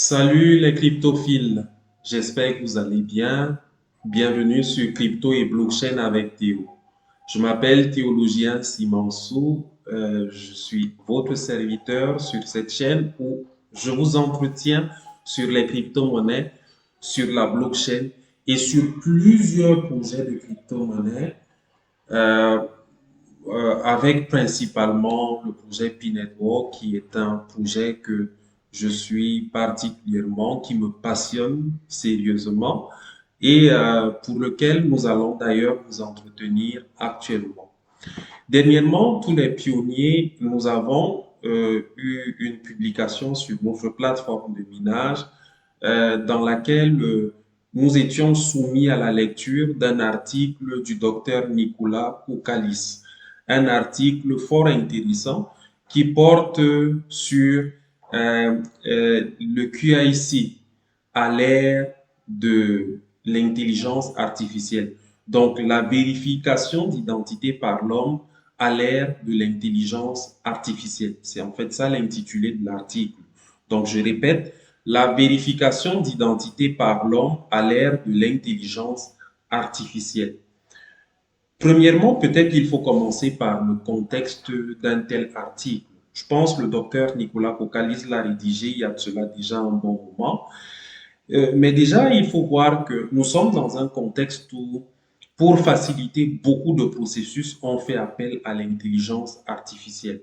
Salut les cryptophiles, j'espère que vous allez bien. Bienvenue sur Crypto et Blockchain avec Théo. Je m'appelle Théologien Simansou, je suis votre serviteur sur cette chaîne où je vous entretiens sur les crypto-monnaies, sur la blockchain et sur plusieurs projets de crypto-monnaies euh, avec principalement le projet P-Network, qui est un projet que je suis particulièrement, qui me passionne sérieusement et pour lequel nous allons d'ailleurs nous entretenir actuellement. Dernièrement, tous les pionniers, nous avons eu une publication sur notre plateforme de minage dans laquelle nous étions soumis à la lecture d'un article du docteur Nicolas Koukalis, un article fort intéressant qui porte sur le QIC à l'ère de l'intelligence artificielle. Donc, la vérification d'identité par l'homme à l'ère de l'intelligence artificielle. C'est en fait ça l'intitulé de l'article. Donc, je répète, la vérification d'identité par l'homme à l'ère de l'intelligence artificielle. Premièrement, peut-être qu'il faut commencer par le contexte d'un tel article. Je pense que le docteur Nicolas Kokalis l'a rédigé il y a de cela déjà un bon moment. Mais déjà, il faut voir que nous sommes dans un contexte où, pour faciliter beaucoup de processus, on fait appel à l'intelligence artificielle.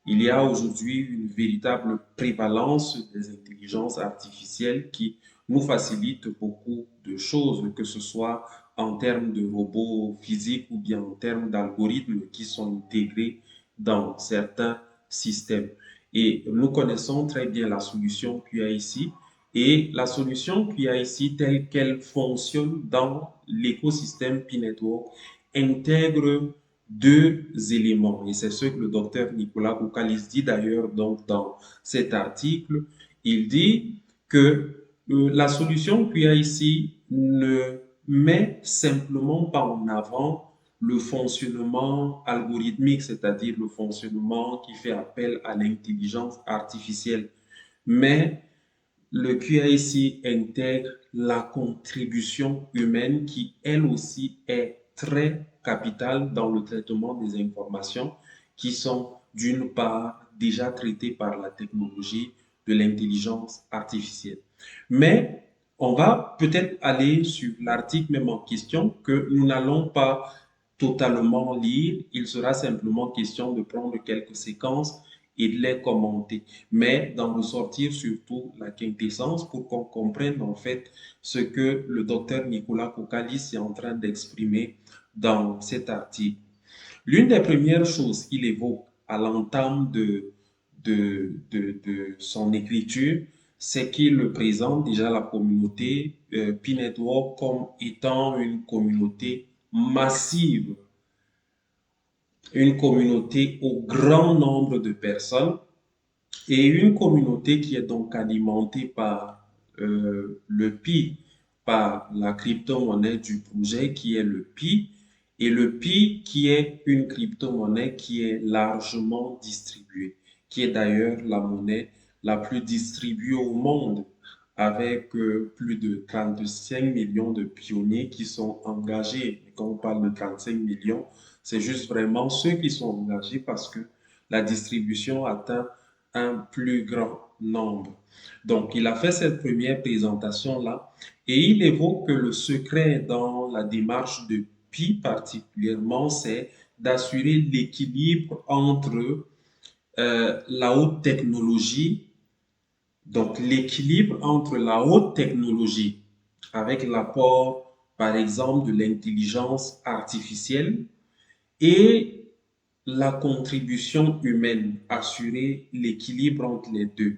Il y a aujourd'hui une véritable prévalence des intelligences artificielles qui nous facilitent beaucoup de choses, que ce soit en termes de robots physiques ou bien en termes d'algorithmes qui sont intégrés dans certains systèmes. Et nous connaissons très bien la solution qu'il y a ici. Et la solution qu'il y a ici, telle qu'elle fonctionne dans l'écosystème P-Network, intègre deux éléments. Et c'est ce que le docteur Nicolas Koukalis dit d'ailleurs donc dans cet article. Il dit que la solution qu'il y a ici ne met simplement pas en avant le fonctionnement algorithmique, c'est-à-dire le fonctionnement qui fait appel à l'intelligence artificielle, mais le QIC intègre la contribution humaine qui, elle aussi, est très capitale dans le traitement des informations qui sont, d'une part, déjà traitées par la technologie de l'intelligence artificielle. Mais on va peut-être aller sur l'article même en question que nous n'allons pas totalement lire. Il sera simplement question de prendre quelques séquences et de les commenter, mais d'en ressortir surtout la quintessence pour qu'on comprenne en fait ce que le docteur Nicolas Koukalis est en train d'exprimer dans cet article. L'une des premières choses qu'il évoque à l'entame de son écriture, c'est qu'il présente déjà la communauté P-Network comme étant une communauté massive, une communauté au grand nombre de personnes et une communauté qui est donc alimentée par le Pi, par la crypto-monnaie du projet qui est le Pi, et le Pi qui est une crypto-monnaie qui est largement distribuée, qui est d'ailleurs la monnaie la plus distribuée au monde, avec plus de 35 millions de pionniers qui sont engagés. Et quand on parle de 35 millions, c'est juste vraiment ceux qui sont engagés parce que la distribution atteint un plus grand nombre. Donc, il a fait cette première présentation-là et il évoque que le secret dans la démarche de Pi particulièrement, c'est d'assurer l'équilibre entre la haute technologie, donc l'équilibre entre la haute technologie avec l'apport, par exemple, de l'intelligence artificielle et la contribution humaine, assurer l'équilibre entre les deux.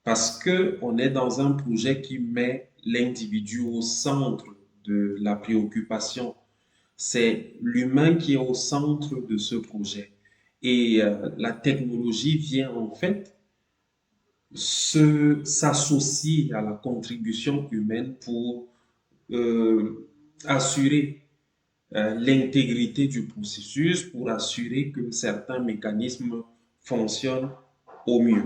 Parce qu'on est dans un projet qui met l'individu au centre de la préoccupation. C'est l'humain qui est au centre de ce projet. Et la technologie vient en fait s'associer à la contribution humaine pour assurer l'intégrité du processus, pour assurer que certains mécanismes fonctionnent au mieux.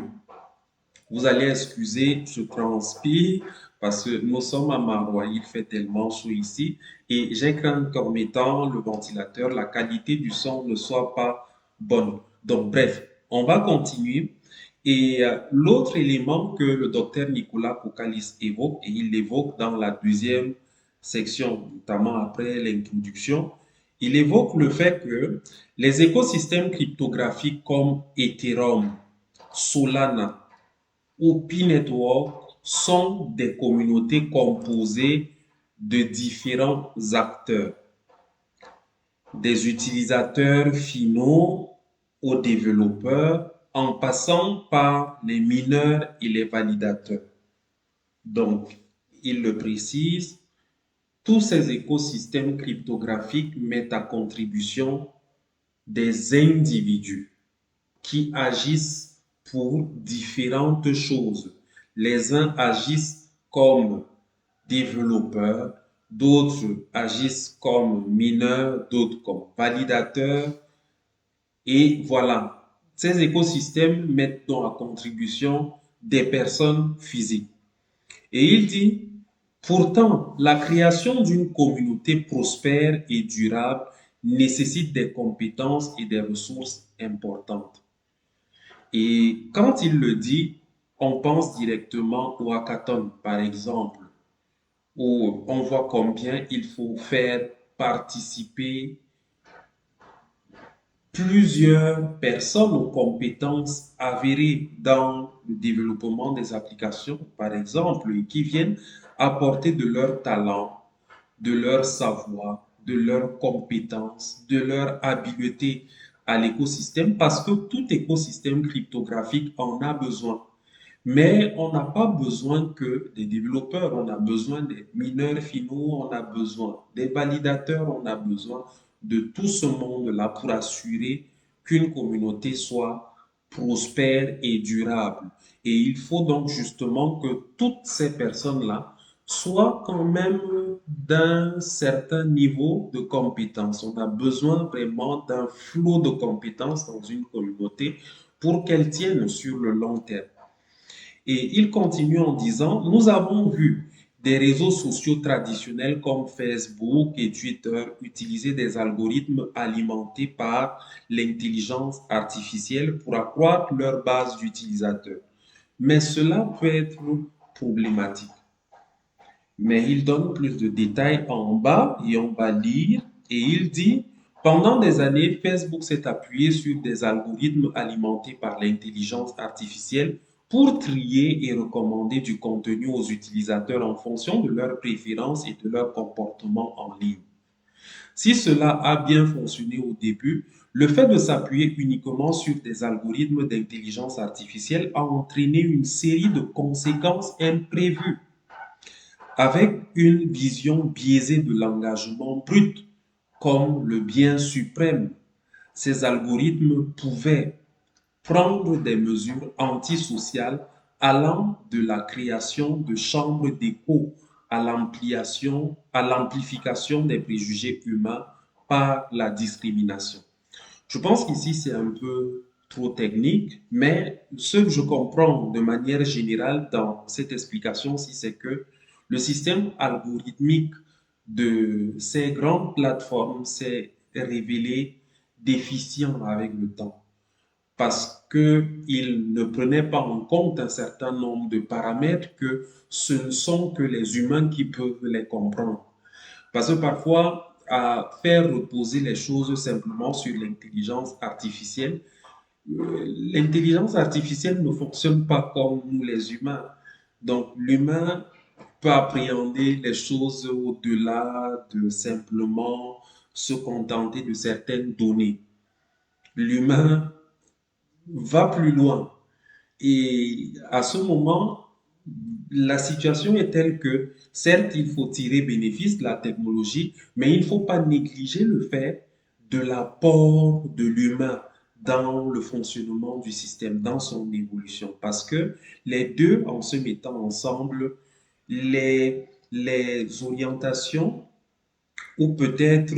Vous allez excuser, je transpire parce que nous sommes à Marois, il fait tellement chaud ici et j'ai craint qu'en mettant le ventilateur, la qualité du son ne soit pas bonne. Donc bref, on va continuer. Et l'autre élément que le docteur Nicolas Kokalis évoque, et il l'évoque dans la deuxième section, notamment après l'introduction, il évoque le fait que les écosystèmes cryptographiques comme Ethereum, Solana, ou P-Network sont des communautés composées de différents acteurs, des utilisateurs finaux aux développeurs, en passant par les mineurs et les validateurs. Donc, il le précise, tous ces écosystèmes cryptographiques mettent à contribution des individus qui agissent pour différentes choses. Les uns agissent comme développeurs, d'autres agissent comme mineurs, d'autres comme validateurs. Et voilà, ces écosystèmes mettent donc à contribution des personnes physiques. Et il dit, pourtant, la création d'une communauté prospère et durable nécessite des compétences et des ressources importantes. Et quand il le dit, on pense directement au hackathon, par exemple, où on voit combien il faut faire participer plusieurs personnes aux compétences avérées dans le développement des applications, par exemple, et qui viennent apporter de leur talent, de leur savoir, de leurs compétences, de leur habileté à l'écosystème, parce que tout écosystème cryptographique en a besoin. Mais on n'a pas besoin que des développeurs, on a besoin des mineurs finaux, on a besoin des validateurs, on a besoin de tout ce monde-là pour assurer qu'une communauté soit prospère et durable. Et il faut donc justement que toutes ces personnes-là soient quand même d'un certain niveau de compétence. On a besoin vraiment d'un flot de compétences dans une communauté pour qu'elle tienne sur le long terme. Et il continue en disant, nous avons vu des réseaux sociaux traditionnels comme Facebook et Twitter utiliser des algorithmes alimentés par l'intelligence artificielle pour accroître leur base d'utilisateurs. Mais cela peut être problématique. Mais il donne plus de détails en bas et on va lire et il dit, pendant des années, Facebook s'est appuyé sur des algorithmes alimentés par l'intelligence artificielle pour trier et recommander du contenu aux utilisateurs en fonction de leurs préférences et de leur comportement en ligne. Si cela a bien fonctionné au début, le fait de s'appuyer uniquement sur des algorithmes d'intelligence artificielle a entraîné une série de conséquences imprévues avec une vision biaisée de l'engagement brut comme le bien suprême. Ces algorithmes pouvaient prendre des mesures antisociales allant de la création de chambres d'écho à l'amplification des préjugés humains par la discrimination. Je pense qu'ici c'est un peu trop technique, mais ce que je comprends de manière générale dans cette explication-ci, c'est que le système algorithmique de ces grandes plateformes s'est révélé déficient avec le temps parce qu'il ne prenait pas en compte un certain nombre de paramètres que ce ne sont que les humains qui peuvent les comprendre. Parce que parfois, à faire reposer les choses simplement sur l'intelligence artificielle, l'intelligence artificielle ne fonctionne pas comme nous les humains. Donc l'humain peut appréhender les choses au-delà de simplement se contenter de certaines données. L'humain va plus loin. Et à ce moment, la situation est telle que, certes, il faut tirer bénéfice de la technologie, mais il ne faut pas négliger le fait de l'apport de l'humain dans le fonctionnement du système, dans son évolution. Parce que les deux, en se mettant ensemble, les orientations ou peut-être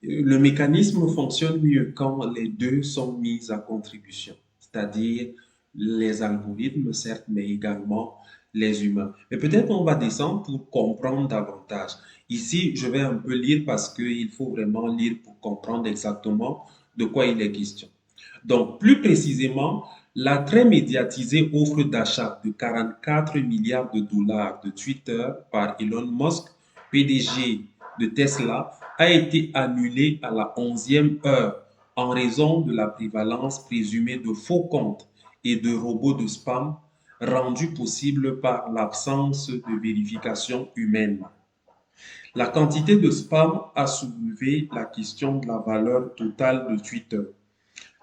le mécanisme fonctionne mieux quand les deux sont mis à contribution. C'est-à-dire les algorithmes, certes, mais également les humains. Mais peut-être on va descendre pour comprendre davantage. Ici, je vais un peu lire parce qu'il faut vraiment lire pour comprendre exactement de quoi il est question. Donc, plus précisément, la très médiatisée offre d'achat de 44 milliards de dollars de Twitter par Elon Musk, PDG de Tesla, a été annulée à la 11e heure en raison de la prévalence présumée de faux comptes et de robots de spam rendus possibles par l'absence de vérification humaine. La quantité de spam a soulevé la question de la valeur totale de Twitter,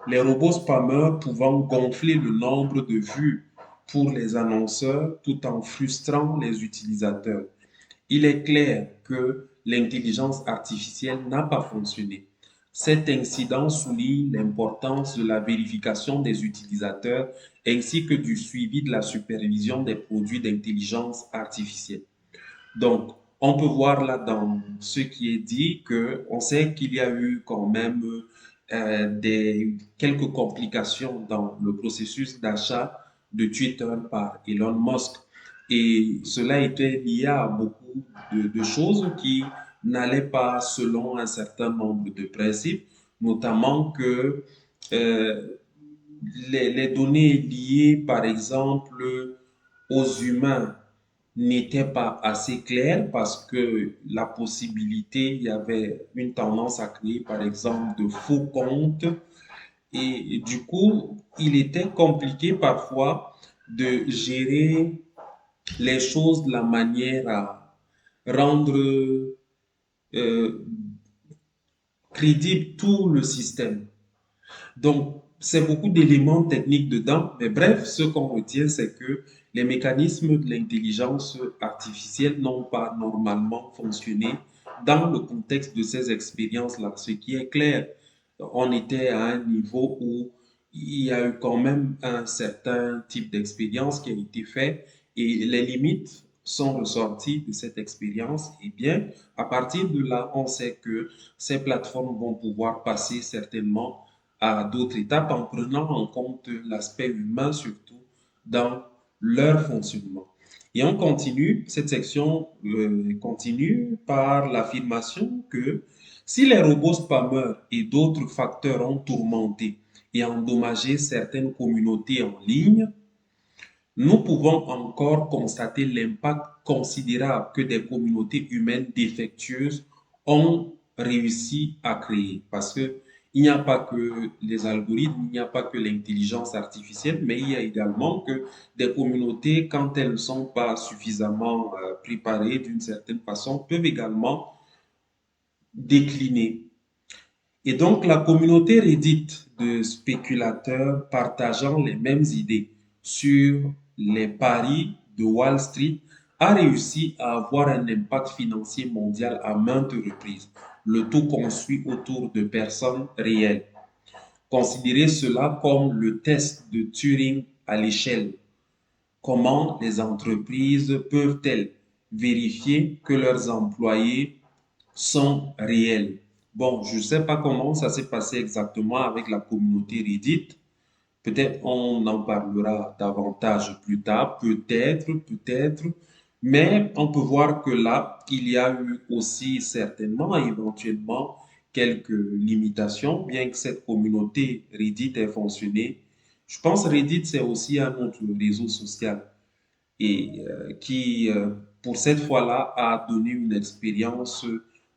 les robots spammers pouvant gonfler le nombre de vues pour les annonceurs tout en frustrant les utilisateurs. Il est clair que l'intelligence artificielle n'a pas fonctionné. Cet incident souligne l'importance de la vérification des utilisateurs ainsi que du suivi de la supervision des produits d'intelligence artificielle. Donc, on peut voir là dans ce qui est dit que on sait qu'il y a eu quand même quelques complications dans le processus d'achat de Twitter par Elon Musk. Et cela était lié à beaucoup de choses qui n'allaient pas selon un certain nombre de principes, notamment que euh, les données liées, par exemple, aux humains n'était pas assez clair parce que la possibilité, il y avait une tendance à créer par exemple de faux comptes et du coup, il était compliqué parfois de gérer les choses de la manière à rendre euh, crédible tout le système. Donc, c'est beaucoup d'éléments techniques dedans, mais bref, ce qu'on retient, c'est que les mécanismes de l'intelligence artificielle n'ont pas normalement fonctionné dans le contexte de ces expériences-là. Ce qui est clair, on était à un niveau où il y a eu quand même un certain type d'expérience qui a été fait et les limites sont ressorties de cette expérience. Et bien, à partir de là, on sait que ces plateformes vont pouvoir passer certainement à d'autres étapes en prenant en compte l'aspect humain surtout dans leur fonctionnement. Et on continue, cette section continue par l'affirmation que si les robots spammers et d'autres facteurs ont tourmenté et endommagé certaines communautés en ligne, nous pouvons encore constater l'impact considérable que des communautés humaines défectueuses ont réussi à créer. Parce que il n'y a pas que les algorithmes, il n'y a pas que l'intelligence artificielle, mais il y a également que des communautés, quand elles ne sont pas suffisamment préparées d'une certaine façon, peuvent également décliner. Et donc, la communauté Reddit de spéculateurs partageant les mêmes idées sur les paris de Wall Street a réussi à avoir un impact financier mondial à maintes reprises, le tout construit autour de personnes réelles. Considérez cela comme le test de Turing à l'échelle. Comment les entreprises peuvent-elles vérifier que leurs employés sont réels? Bon, je ne sais pas comment ça s'est passé exactement avec la communauté Reddit. Peut-être on en parlera davantage plus tard, peut-être. Mais on peut voir que là, il y a eu aussi certainement, éventuellement, quelques limitations, bien que cette communauté Reddit ait fonctionné. Je pense que Reddit, c'est aussi un autre réseau social et qui, pour cette fois-là, a donné une expérience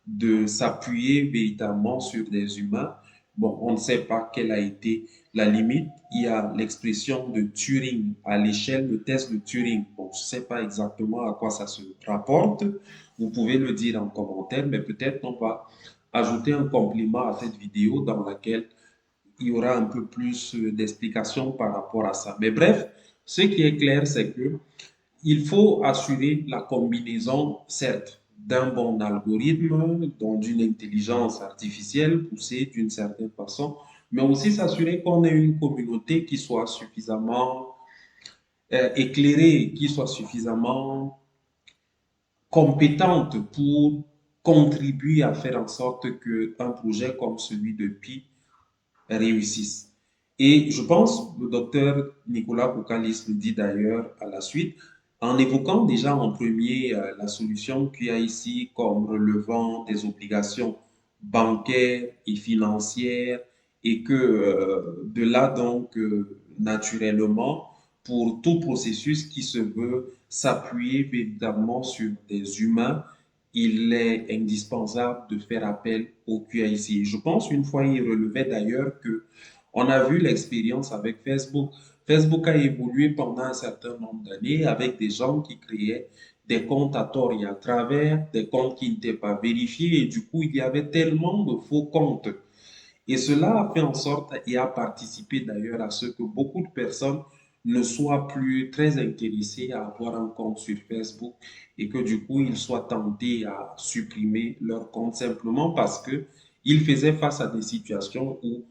de s'appuyer véritablement sur des humains. Bon, on ne sait pas quelle a été la limite. Il y a l'expression de Turing à l'échelle, le test de Turing. Bon, je ne sais pas exactement à quoi ça se rapporte. Vous pouvez le dire en commentaire, mais peut-être on va ajouter un complément à cette vidéo dans laquelle il y aura un peu plus d'explications par rapport à ça. Mais bref, ce qui est clair, c'est que il faut assurer la combinaison, certes, d'un bon algorithme, donc d'une intelligence artificielle poussée d'une certaine façon, mais aussi s'assurer qu'on ait une communauté qui soit suffisamment éclairée, qui soit suffisamment compétente pour contribuer à faire en sorte qu'un projet comme celui de Pi réussisse. Et je pense, le docteur Nicolas Koukalis le dit d'ailleurs à la suite, en évoquant déjà en premier la solution qu'il y a ici comme relevant des obligations bancaires et financières et que de là donc naturellement pour tout processus qui se veut s'appuyer véritablement sur des humains, il est indispensable de faire appel au QAIC. Je pense une fois il relevait d'ailleurs que on a vu l'expérience avec Facebook. Facebook a évolué pendant un certain nombre d'années avec des gens qui créaient des comptes à tort et à travers, des comptes qui n'étaient pas vérifiés et du coup il y avait tellement de faux comptes. Et cela a fait en sorte et a participé d'ailleurs à ce que beaucoup de personnes ne soient plus très intéressées à avoir un compte sur Facebook et que du coup ils soient tentés à supprimer leur compte simplement parce que ils faisaient face à des situations où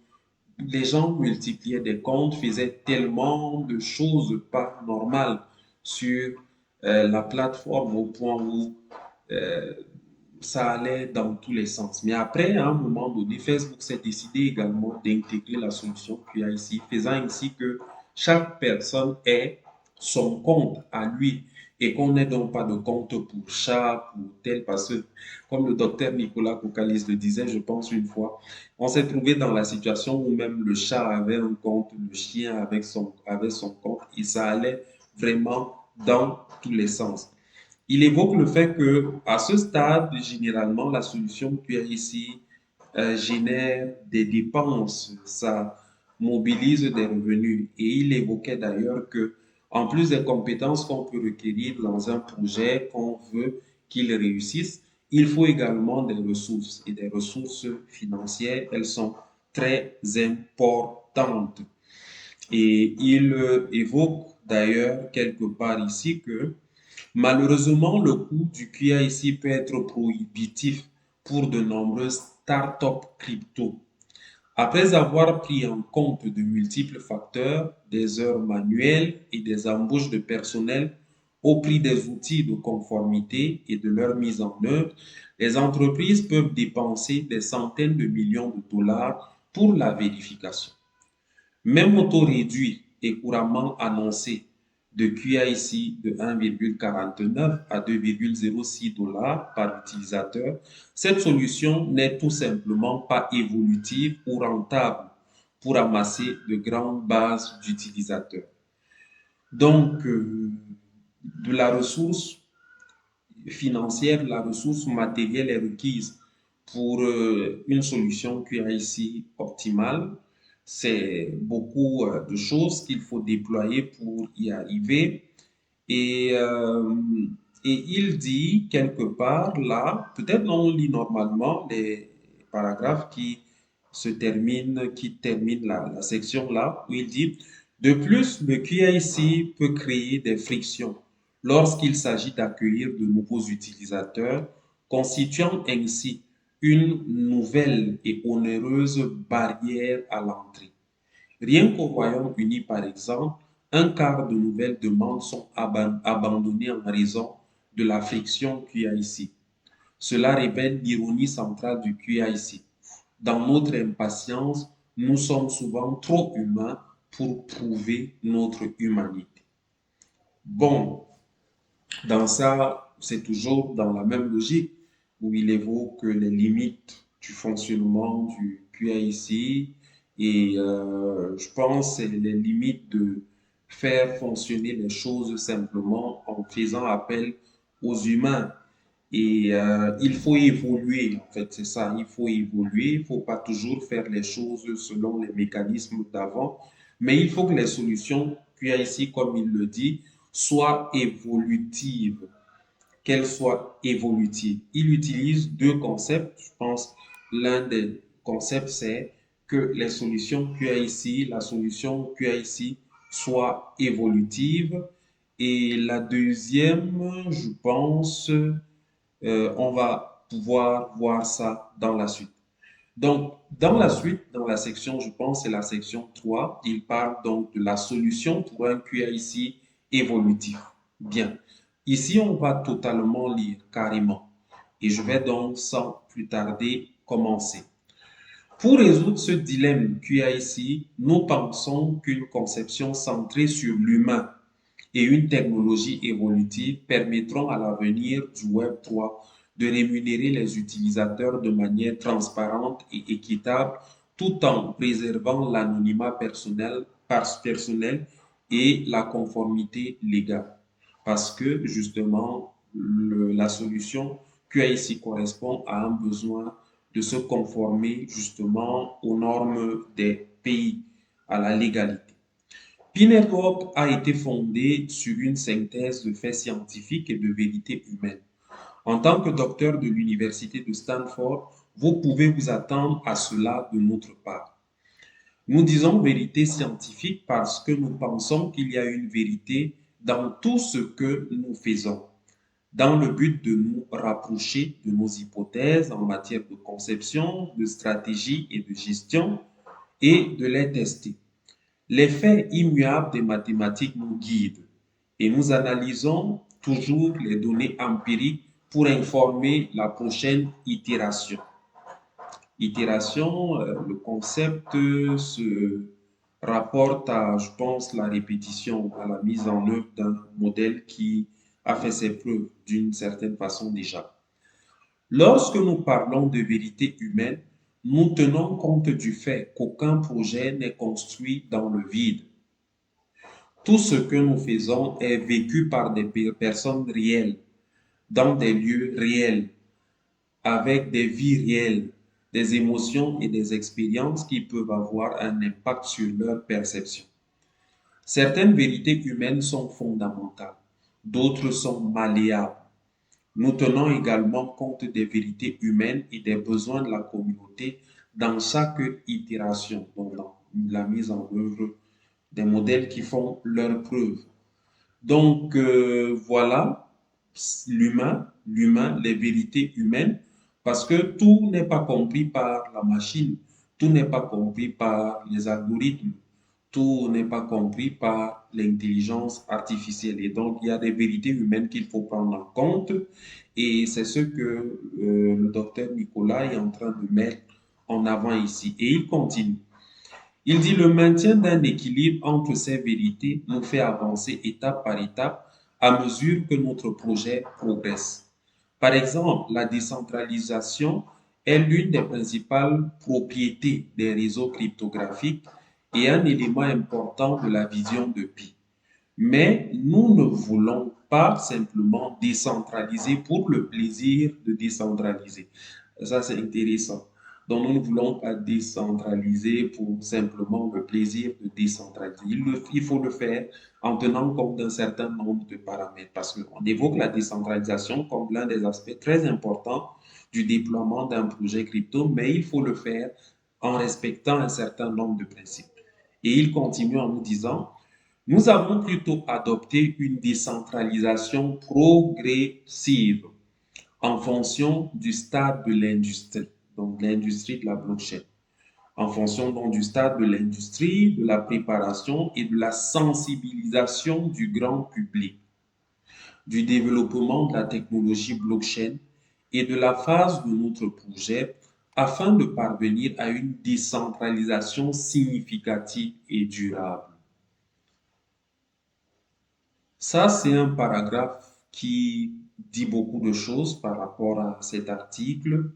les gens multipliaient des comptes, faisaient tellement de choses pas normales sur la plateforme au point où euh, ça allait dans tous les sens. Mais après, à un moment donné, Facebook s'est décidé également d'intégrer la solution qu'il y a ici, faisant ainsi que chaque personne ait son compte à lui et qu'on n'ait donc pas de compte pour chat, pour tel, parce que, comme le docteur Nicolas Koukalis le disait, je pense une fois, on s'est trouvé dans la situation où même le chat avait un compte, le chien avait son compte, et ça allait vraiment dans tous les sens. Il évoque le fait que, à ce stade, généralement, la solution qu'il y a ici génère des dépenses, ça mobilise des revenus. Et il évoquait d'ailleurs que, en plus des compétences qu'on peut requérir dans un projet qu'on veut qu'il réussisse, il faut également des ressources. Et des ressources financières, elles sont très importantes. Et il évoque d'ailleurs quelque part ici que malheureusement, le coût du QIC peut être prohibitif pour de nombreuses startups crypto. Après avoir pris en compte de multiples facteurs, des heures manuelles et des embauches de personnel au prix des outils de conformité et de leur mise en œuvre, les entreprises peuvent dépenser des centaines de millions de dollars pour la vérification. Même au taux réduit et couramment annoncé de QIC de 1,49 à 2,06 dollars par utilisateur, cette solution n'est tout simplement pas évolutive ou rentable pour amasser de grandes bases d'utilisateurs. Donc, de la ressource financière, la ressource matérielle est requise pour une solution QIC optimale. C'est beaucoup de choses qu'il faut déployer pour y arriver. Et, euh, et il dit quelque part là, peut-être on lit normalement les paragraphes qui terminent la section là, où il dit, de plus, le QIC peut créer des frictions lorsqu'il s'agit d'accueillir de nouveaux utilisateurs, constituant ainsi une nouvelle et onéreuse barrière à l'entrée. Rien qu'au Royaume-Uni, par exemple, un quart de nouvelles demandes sont abandonnées en raison de la friction QIC. Cela révèle l'ironie centrale du QIC. Dans notre impatience, nous sommes souvent trop humains pour prouver notre humanité. Bon, dans ça, c'est toujours dans la même logique où il évoque les limites du fonctionnement du QAIC et je pense que c'est les limites de faire fonctionner les choses simplement en faisant appel aux humains. Et il faut évoluer, en fait, c'est ça, il faut évoluer, il ne faut pas toujours faire les choses selon les mécanismes d'avant, mais il faut que les solutions QAIC, comme il le dit, soient évolutives, qu'elles soient évolutives. Il utilise deux concepts. Je pense l'un des concepts, c'est que les solutions QAIC, la solution QAIC soit évolutive. Et la deuxième, je pense, on va pouvoir voir ça dans la suite. Donc, dans la suite, dans la section, je pense, c'est la section 3, il parle donc de la solution pour un QIC évolutif. Bien. Ici, on va totalement lire carrément. Et je vais donc, sans plus tarder, commencer. Pour résoudre ce dilemme qu'il y a ici, nous pensons qu'une conception centrée sur l'humain et une technologie évolutive permettront à l'avenir du Web 3 de rémunérer les utilisateurs de manière transparente et équitable tout en préservant l'anonymat personnel et la conformité légale. Parce que justement, la solution QAIC correspond à un besoin de se conformer justement aux normes des pays, à la légalité. P-Network a été fondé sur une synthèse de faits scientifiques et de vérités humaines. En tant que docteur de l'Université de Stanford, vous pouvez vous attendre à cela de notre part. Nous disons vérité scientifique parce que nous pensons qu'il y a une vérité dans tout ce que nous faisons, dans le but de nous rapprocher de nos hypothèses en matière de conception, de stratégie et de gestion et de les tester. Les faits immuables des mathématiques nous guident et nous analysons toujours les données empiriques pour informer la prochaine itération. Itération, le concept se rapporte à, je pense, la répétition, à la mise en œuvre d'un modèle qui a fait ses preuves d'une certaine façon déjà. Lorsque nous parlons de vérité humaine, nous tenons compte du fait qu'aucun projet n'est construit dans le vide. Tout ce que nous faisons est vécu par des personnes réelles, dans des lieux réels, avec des vies réelles, des émotions et des expériences qui peuvent avoir un impact sur leur perception. Certaines vérités humaines sont fondamentales, d'autres sont malléables. Nous tenons également compte des vérités humaines et des besoins de la communauté dans chaque itération, donc dans la mise en œuvre des modèles qui font leurs preuves. Donc voilà, l'humain, les vérités humaines, parce que tout n'est pas compris par la machine, tout n'est pas compris par les algorithmes, tout n'est pas compris par l'intelligence artificielle. Et donc, il y a des vérités humaines qu'il faut prendre en compte. Et c'est ce que le docteur Nicolas est en train de mettre en avant ici. Et il continue. Il dit le maintien d'un équilibre entre ces vérités nous fait avancer étape par étape à mesure que notre projet progresse. Par exemple, la décentralisation est l'une des principales propriétés des réseaux cryptographiques et un élément important de la vision de Pi. Mais nous ne voulons pas simplement décentraliser pour le plaisir de décentraliser. Ça, c'est intéressant. Donc, nous ne voulons pas décentraliser pour simplement le plaisir de décentraliser. Il faut le faire en tenant compte d'un certain nombre de paramètres parce qu'on évoque la décentralisation comme l'un des aspects très importants du déploiement d'un projet crypto, mais il faut le faire en respectant un certain nombre de principes. Et il continue en nous disant, nous avons plutôt adopté une décentralisation progressive en fonction du stade de l'industrie, donc l'industrie de la blockchain, en fonction donc du stade de l'industrie, de la préparation et de la sensibilisation du grand public, du développement de la technologie blockchain et de la phase de notre projet afin de parvenir à une décentralisation significative et durable. Ça, c'est un paragraphe qui dit beaucoup de choses par rapport à cet article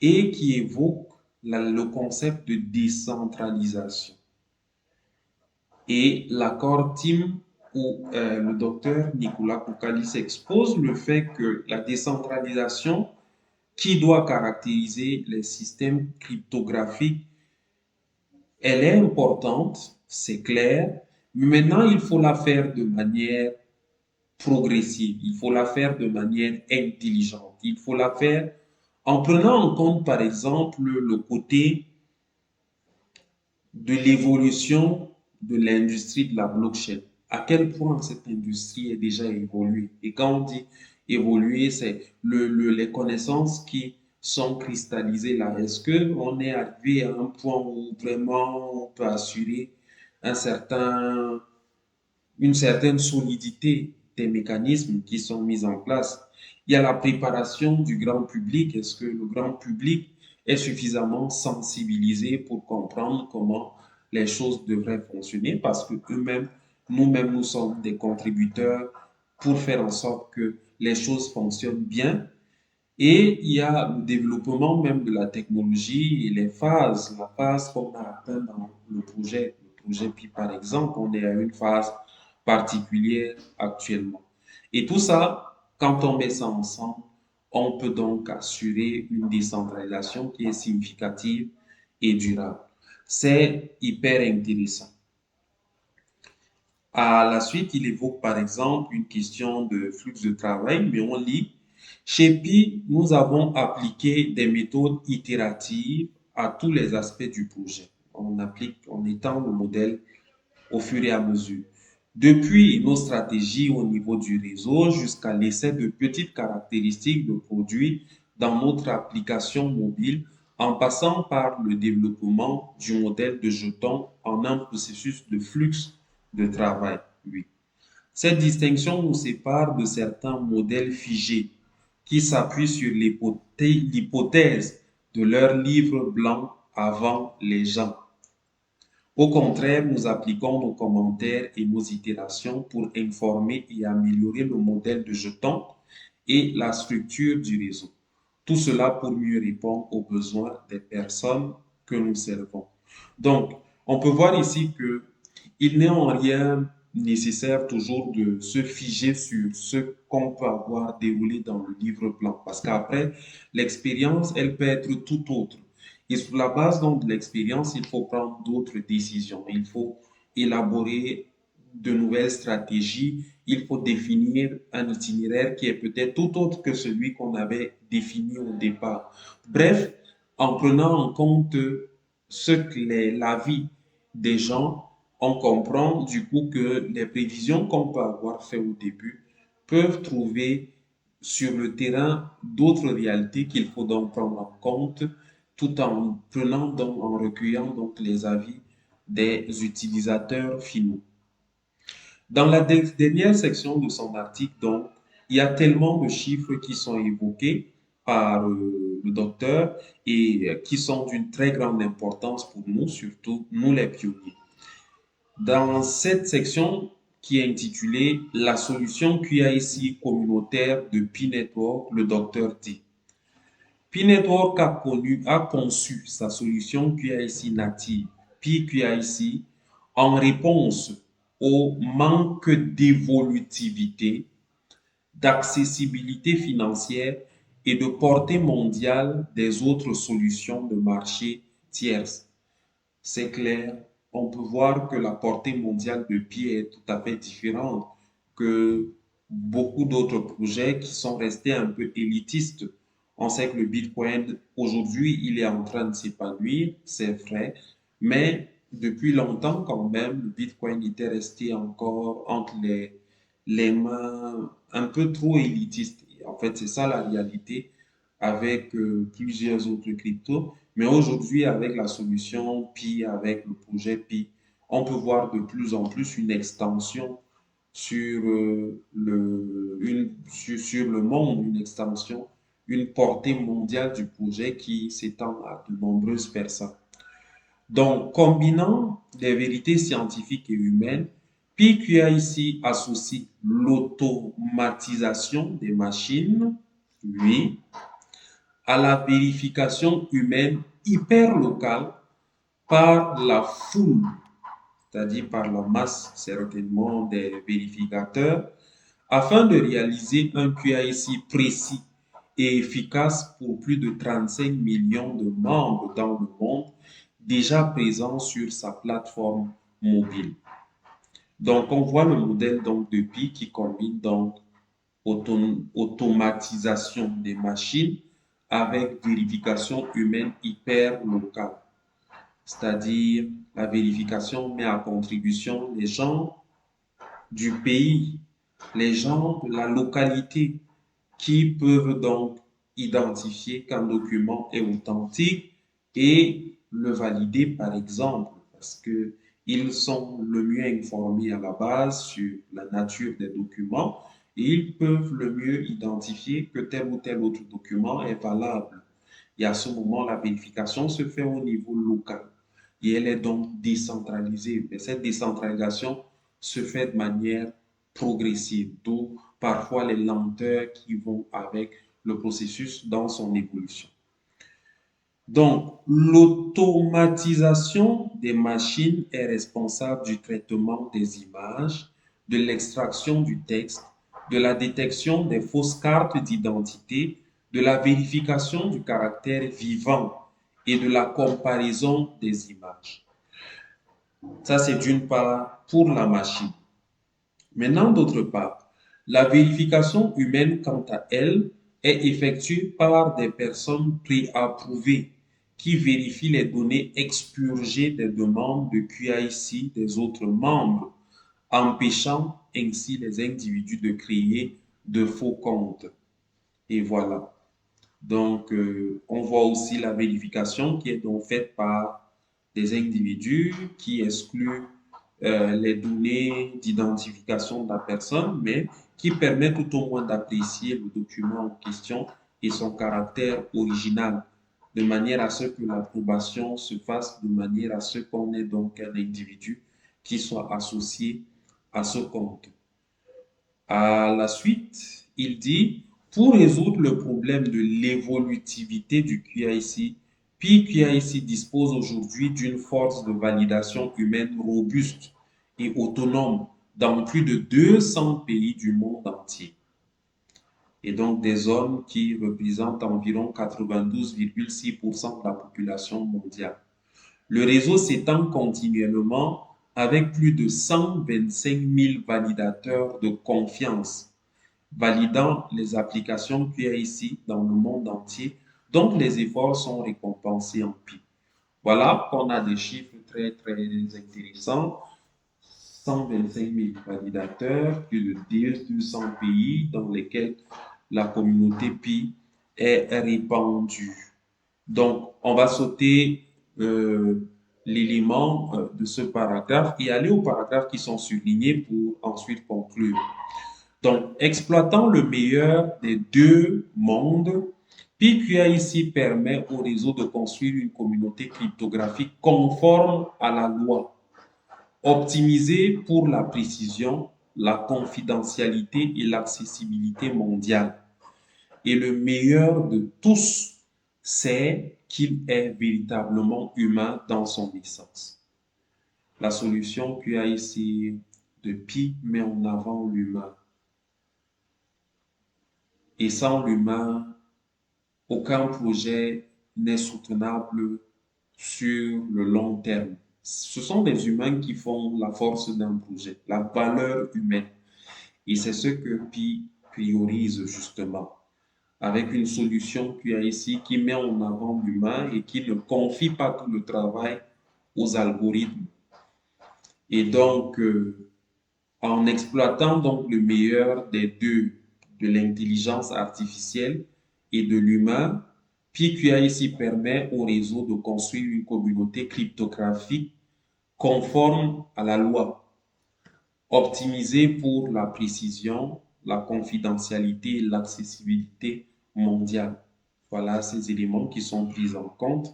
et qui évoque le concept de décentralisation. Et l'accord TIM où le docteur Nicolas Koukalis expose le fait que la décentralisation qui doit caractériser les systèmes cryptographiques, elle est importante, c'est clair, mais maintenant il faut la faire de manière progressive, il faut la faire de manière intelligente, il faut la faire en prenant en compte par exemple le côté de l'évolution de l'industrie de la blockchain. À quel point cette industrie est déjà évoluée. Et quand on dit évoluer, c'est les connaissances qui sont cristallisées là. Est-ce qu'on est arrivé à un point où vraiment on peut assurer un certain, une certaine solidité des mécanismes qui sont mis en place? Il y a la préparation du grand public. Est-ce que le grand public est suffisamment sensibilisé pour comprendre comment les choses devraient fonctionner parce que eux-mêmes, nous-mêmes, nous sommes des contributeurs pour faire en sorte que les choses fonctionnent bien. Et il y a le développement même de la technologie et les phases, la phase qu'on a atteint dans le projet PI par exemple, on est à une phase particulière actuellement. Et tout ça, quand on met ça ensemble, on peut donc assurer une décentralisation qui est significative et durable. C'est hyper intéressant. À la suite, il évoque par exemple une question de flux de travail, mais on lit, chez Pi, nous avons appliqué des méthodes itératives à tous les aspects du projet. On étend le modèle au fur et à mesure. Depuis nos stratégies au niveau du réseau jusqu'à l'essai de petites caractéristiques de produits dans notre application mobile, en passant par le développement du modèle de jetons en un processus de flux de travail. Oui. Cette distinction nous sépare de certains modèles figés qui s'appuient sur l'hypothèse de leur livre blanc avant les gens. Au contraire, nous appliquons nos commentaires et nos itérations pour informer et améliorer le modèle de jetons et la structure du réseau. Tout cela pour mieux répondre aux besoins des personnes que nous servons. Donc, on peut voir ici que il n'est en rien nécessaire toujours de se figer sur ce qu'on peut avoir déroulé dans le livre blanc, parce qu'après, l'expérience, elle peut être tout autre. Et sur la base donc de l'expérience, il faut prendre d'autres décisions. Il faut élaborer de nouvelles stratégies. Il faut définir un itinéraire qui est peut-être tout autre que celui qu'on avait défini au départ. Bref, en prenant en compte ce que l'avis des gens, on comprend du coup que les prévisions qu'on peut avoir fait au début peuvent trouver sur le terrain d'autres réalités qu'il faut donc prendre en compte tout en prenant donc, en recueillant donc les avis des utilisateurs finaux. Dans la dernière section de son article, donc, il y a tellement de chiffres qui sont évoqués par le docteur et qui sont d'une très grande importance pour nous, surtout nous les pionniers. Dans cette section qui est intitulée La solution QAIC communautaire de P-Network, le docteur dit P-Network a conçu sa solution QAIC native, PQAIC, en réponse au manque d'évolutivité, d'accessibilité financière et de portée mondiale des autres solutions de marché tierces. C'est clair, on peut voir que la portée mondiale de Pi est tout à fait différente que beaucoup d'autres projets qui sont restés un peu élitistes. On sait que le Bitcoin, aujourd'hui, il est en train de s'épanouir, c'est vrai, mais depuis longtemps quand même, le Bitcoin était resté encore entre les mains un peu trop élitistes. En fait, c'est ça la réalité avec plusieurs autres cryptos. Mais aujourd'hui, avec la solution Pi, avec le projet Pi, on peut voir de plus en plus une extension sur le monde, une extension, une portée mondiale du projet qui s'étend à de nombreuses personnes. Donc, combinant des vérités scientifiques et humaines, PQAIC associe l'automatisation des machines, oui, à la vérification humaine hyper locale par la foule, c'est-à-dire par la masse certainement des vérificateurs, afin de réaliser un QAIC précis et efficace pour plus de 35 millions de membres dans le monde déjà présents sur sa plateforme mobile. Donc, on voit le modèle donc de Pi qui combine donc automatisation des machines avec vérification humaine hyper locale. C'est-à-dire la vérification met à contribution les gens du pays, les gens de la localité qui peuvent donc identifier qu'un document est authentique et le valider par exemple parce que ils sont le mieux informés à la base sur la nature des documents et ils peuvent le mieux identifier que tel ou tel autre document est valable. Et à ce moment, la vérification se fait au niveau local. Et elle est donc décentralisée. Mais cette décentralisation se fait de manière progressive, d'où parfois les lenteurs qui vont avec le processus dans son évolution. Donc, l'automatisation des machines est responsable du traitement des images, de l'extraction du texte, de la détection des fausses cartes d'identité, de la vérification du caractère vivant et de la comparaison des images. Ça, c'est d'une part pour la machine. Maintenant, d'autre part, la vérification humaine, quant à elle, est effectuée par des personnes préapprouvées qui vérifient les données expurgées des demandes de QIC des autres membres, empêchant ainsi les individus de créer de faux comptes. Et voilà. Donc, on voit aussi la vérification qui est donc faite par des individus qui excluent les données d'identification de la personne, mais qui permet tout au moins d'apprécier le document en question et son caractère original, de manière à ce que l'approbation se fasse, de manière à ce qu'on ait donc un individu qui soit associé à ce compte. À la suite, il dit, pour résoudre le problème de l'évolutivité du QIC, PQIC dispose aujourd'hui d'une force de validation humaine robuste et autonome dans plus de 200 pays du monde entier. Et donc des zones qui représentent environ 92,6% de la population mondiale. Le réseau s'étend continuellement avec plus de 125 000 validateurs de confiance validant les applications QIC dans le monde entier, donc les efforts sont récompensés en pi. Voilà qu'on a des chiffres très intéressants. 125 000 validateurs, plus de 200 pays dans lesquels la communauté pi est répandue. Donc, on va sauter l'élément de ce paragraphe et aller aux paragraphes qui sont surlignés pour ensuite conclure. Donc, exploitant le meilleur des deux mondes, PQIC permet au réseau de construire une communauté cryptographique conforme à la loi, optimisée pour la précision, la confidentialité et l'accessibilité mondiale. Et le meilleur de tous, c'est qu'il est véritablement humain dans son essence. La solution QIC de Pi met en avant l'humain. Et sans l'humain, aucun projet n'est soutenable sur le long terme. Ce sont les humains qui font la force d'un projet, la valeur humaine. Et c'est ce que Pi priorise justement, avec une solution QIC qui met en avant l'humain et qui ne confie pas tout le travail aux algorithmes. Et donc, en exploitant donc le meilleur des deux, de l'intelligence artificielle et de l'humain, PQIC permet au réseau de construire une communauté cryptographique conforme à la loi, optimisée pour la précision, la confidentialité et l'accessibilité mondiale. Voilà ces éléments qui sont pris en compte.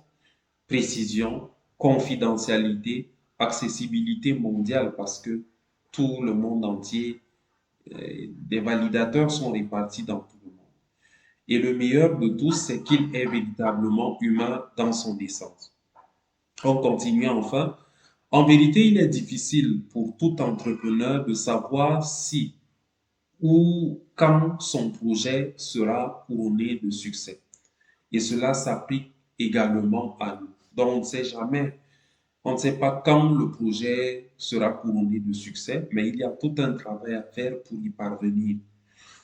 Précision, confidentialité, accessibilité mondiale, parce que tout le monde entier, des validateurs sont répartis dans tout le monde. Et le meilleur de tous, c'est qu'il est véritablement humain dans son essence. On continue enfin. En vérité, il est difficile pour tout entrepreneur de savoir si ou quand son projet sera couronné de succès. Et cela s'applique également à nous. Donc, on ne sait jamais. On ne sait pas quand le projet sera couronné de succès, mais il y a tout un travail à faire pour y parvenir.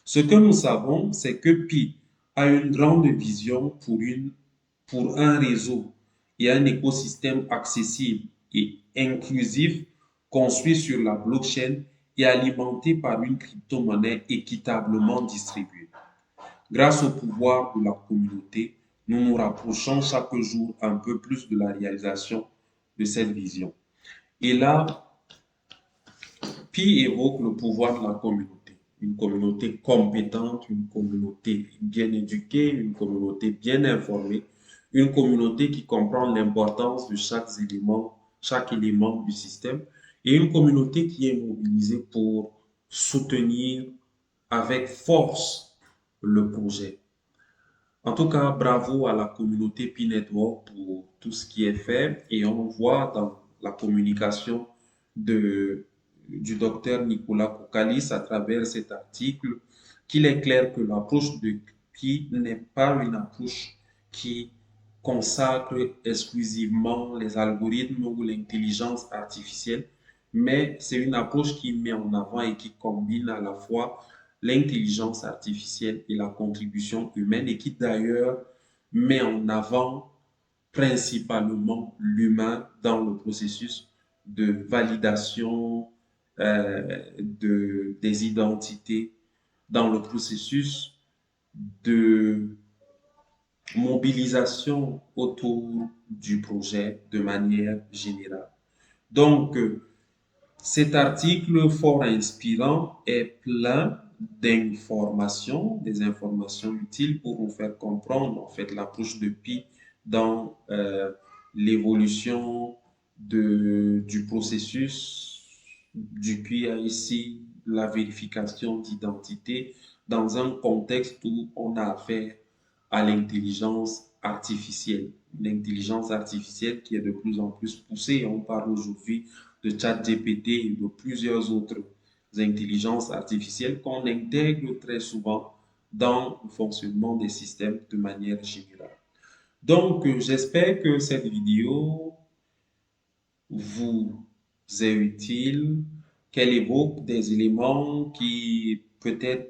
Ce que nous savons, c'est que Pi a une grande vision pour un réseau et un écosystème accessible et inclusif construit sur la blockchain et alimenté par une crypto-monnaie équitablement distribuée. Grâce au pouvoir de la communauté, nous nous rapprochons chaque jour un peu plus de la réalisation de cette vision. Et là, Pi évoque le pouvoir de la communauté. Une communauté compétente, une communauté bien éduquée, une communauté bien informée, Une communauté qui comprend l'importance de chaque élément du système et une communauté qui est mobilisée pour soutenir avec force le projet. En tout cas, bravo à la communauté P-Network pour tout ce qui est fait et on voit dans la communication de, du docteur Nicolas Koukalis à travers cet article qu'il est clair que l'approche de Pi n'est pas une approche qui consacre exclusivement les algorithmes ou l'intelligence artificielle, mais c'est une approche qui met en avant et qui combine à la fois l'intelligence artificielle et la contribution humaine et qui d'ailleurs met en avant principalement l'humain dans le processus de validation des identités, dans le processus de mobilisation autour du projet de manière générale. Donc, cet article fort inspirant est plein d'informations, des informations utiles pour nous faire comprendre en fait l'approche de Pi dans l'évolution du processus du QIC, la vérification d'identité dans un contexte où on a affaire à l'intelligence artificielle. L'intelligence artificielle qui est de plus en plus poussée. On parle aujourd'hui de ChatGPT et de plusieurs autres intelligences artificielles qu'on intègre très souvent dans le fonctionnement des systèmes de manière générale. Donc, j'espère que cette vidéo vous est utile, qu'elle évoque des éléments qui peut-être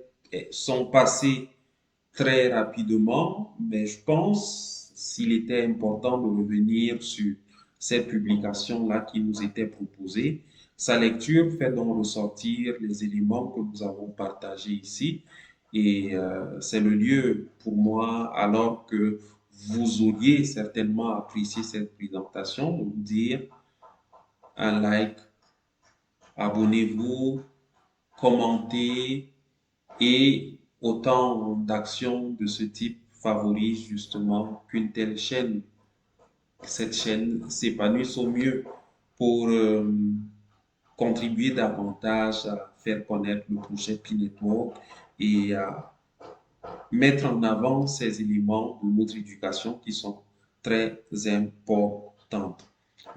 sont passés très rapidement, mais je pense s'il était important de revenir sur cette publication-là qui nous était proposée. Sa lecture fait donc ressortir les éléments que nous avons partagés ici et c'est le lieu pour moi, alors que vous auriez certainement apprécié cette présentation, de vous dire un like, abonnez-vous, commentez et autant d'actions de ce type favorisent justement qu'une telle chaîne, cette chaîne s'épanouisse au mieux pour contribuer davantage à faire connaître le projet P-Network et à mettre en avant ces éléments de notre éducation qui sont très importants.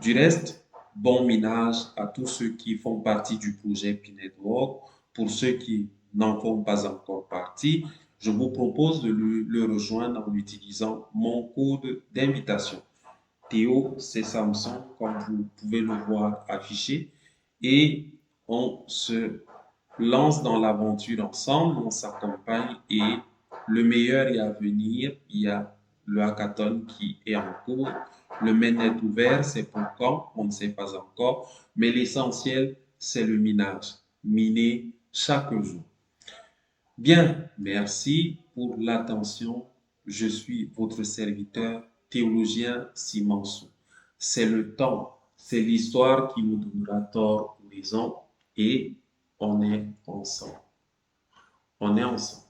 Du reste, bon ménage à tous ceux qui font partie du projet P-Network. Pour ceux qui n'en font pas encore partie, je vous propose de le rejoindre en utilisant mon code d'invitation. Théo, c'est Samson, comme vous pouvez le voir affiché. Et on se lance dans l'aventure ensemble, on s'accompagne et le meilleur est à venir. Il y a le hackathon qui est en cours. Le mainnet ouvert, c'est pour quand? On ne sait pas encore. Mais l'essentiel, c'est le minage. Miner chaque jour. Bien, merci pour l'attention. Je suis votre serviteur, théologien Simansou. C'est le temps, c'est l'histoire qui nous donnera tort ou raison et on est ensemble. On est ensemble.